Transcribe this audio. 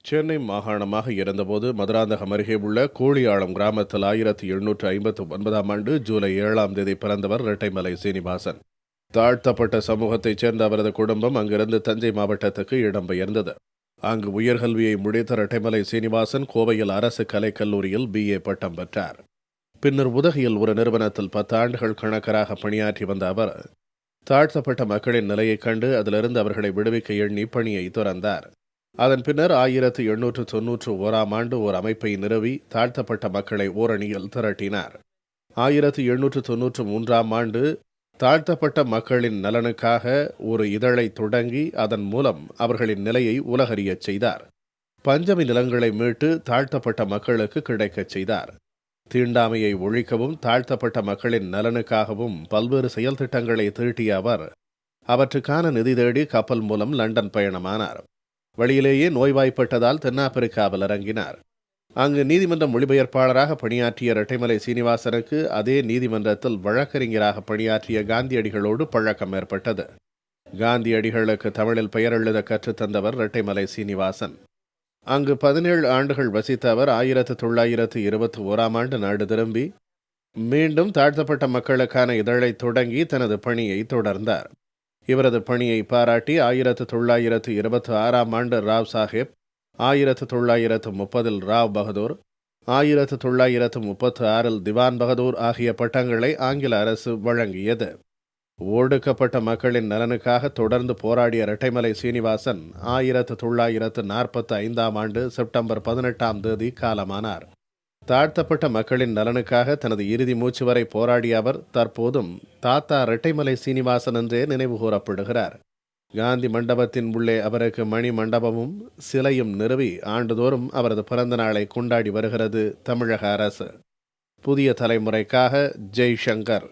சென்னை மாகாணமாக இருந்தபோது மதுராந்தகம் அருகே உள்ள கோழியாளம் கிராமத்தில் 1759ஆம் ஆண்டு ஜூலை 7ஆம் தேதி பிறந்தவர் இரட்டைமலை சீனிவாசன். தாழ்த்தப்பட்ட சமூகத்தைச் சேர்ந்த அவரது குடும்பம் அங்கிருந்து தஞ்சை மாவட்டத்துக்கு இடம்பெயர்ந்தது. அங்கு உயர்கல்வியை முடித்த இரட்டைமலை சீனிவாசன் கோவையில் அரசு கலைக்கல்லூரியில் BA பட்டம் பெற்றார். பின்னர் உதகையில் ஒரு நிறுவனத்தில் 10 ஆண்டுகள் கணக்கராக பணியாற்றி வந்த அவர் தாழ்த்தப்பட்ட மக்களின் நிலையைக் கண்டு அதிலிருந்து அவர்களை விடுவிக்க எண்ணி பணியை துறந்தார். அதன் பின்னர் 1891ஆம் ஆண்டு ஓர் அமைப்பை நிறுவி தாழ்த்தப்பட்ட மக்களை ஓரணியில் திரட்டினார். 1893ஆம் ஆண்டு தாழ்த்தப்பட்ட மக்களின் நலனுக்காக ஒரு இதழை தொடங்கி அதன் மூலம் அவர்களின் நிலையை உலகறியச் செய்தார். பஞ்சமி நிலங்களை மீட்டு தாழ்த்தப்பட்ட மக்களுக்கு கிடைக்கச் செய்தார். தீண்டாமையை ஒழிக்கவும் தாழ்த்தப்பட்ட மக்களின் நலனுக்காகவும் பல்வேறு செயல் திட்டங்களை தீட்டிய அவர் அவற்றுக்கான நிதி தேடி கப்பல் மூலம் லண்டன் பயணமானார். வழியிலேயே நோய்வாய்ப்பட்டதால் தென்னாப்பிரிக்காவில் இறங்கினார். அங்கு நீதிமன்ற மொழிபெயர்ப்பாளராக பணியாற்றிய இரட்டைமலை சீனிவாசனுக்கு அதே நீதிமன்றத்தில் வழக்கறிஞராக பணியாற்றிய காந்தியடிகளோடு பழக்கம் ஏற்பட்டது. காந்தியடிகளுக்கு தமிழில் பெயர் எழுத கற்றுத்தந்தவர் இரட்டைமலை சீனிவாசன். அங்கு 17 ஆண்டுகள் வசித்த அவர் 1921ஆம் ஆண்டு நாடு திரும்பி மீண்டும் தாழ்த்தப்பட்ட மக்களுக்கான இதழை தொடங்கி தனது பணியை தொடர்ந்தார். இவரது பணியை பாராட்டி 1926ஆம் ஆண்டு ராவ் சாஹேப், 1930இல் ராவ் பகதூர், 1936இல் திவான் பகதூர் ஆகிய பட்டங்களை ஆங்கில அரசு வழங்கியது. ஒடுக்கப்பட்ட மக்களின் நலனுக்காக தொடர்ந்து போராடிய இரட்டைமலை சீனிவாசன் 1945ஆம் ஆண்டு செப்டம்பர் 18ஆம் தேதி காலமானார். தாழ்த்தப்பட்ட மக்களின் நலனுக்காக தனது இறுதி மூச்சு வரை போராடிய அவர் தற்போதும் தாத்தா இரட்டைமலை சீனிவாசன் என்றே நினைவு கூறப்படுகிறார். காந்தி மண்டபத்தின் உள்ளே அவருக்கு மணி மண்டபமும் சிலையும் நிறுவி ஆண்டுதோறும் அவரது பிறந்த நாளை கொண்டாடி வருகிறது தமிழக அரசு. புதிய தலைமுறைக்காக ஜெய்சங்கர்.